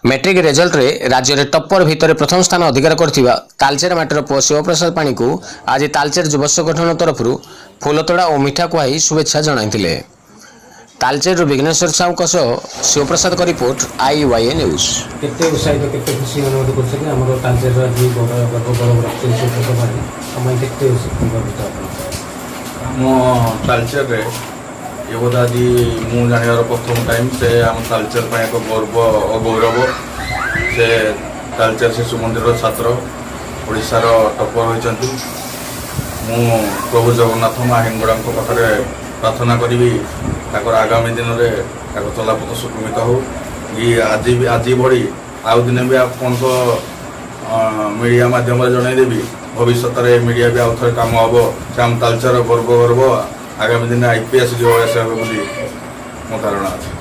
Matric result रे राज्य रे टप्पर भितर प्रथम स्थान अधिकार करथिबा तालचेर माटर पुओ शिवप्रसाद पाणी को आज तालचेर युव संगठन तरफ फूलतोड़ा और मिठा खुआई शुभेच्छा जणाइथिले। तालचेर विघ्नेश्वर साहू शिवप्रसाद का रिपोर्ट IYA न्यूज। केते उत्साहित केते खुशी अनुमति करछे कि हमर तालचेर आज बड़ रक्त शिवप्रसाद पाणी समय केते गर्वित आपण मो तालचेर रे ये बोधा जी मु जानिबार प्रथम टाइम से आम तालचेर पर एक गर्व और गौरव से तालचेर शिशु मंदिर छात्र ओडिशार टपर होइचंती। मु प्रभु जगन्नाथ माँ हिंगड़ा पाखे प्रार्थना करी आगामी दिन में चलापथ सुक्रमित हो आज भरी आउ दिन भी आपन मीडिया माध्यम जनईदेवी भविष्य में मीडिया भी आउ थे कम हम से आम तालचेर गर्व आगामी दिन IPS जो बोली मो धारणा अच्छे।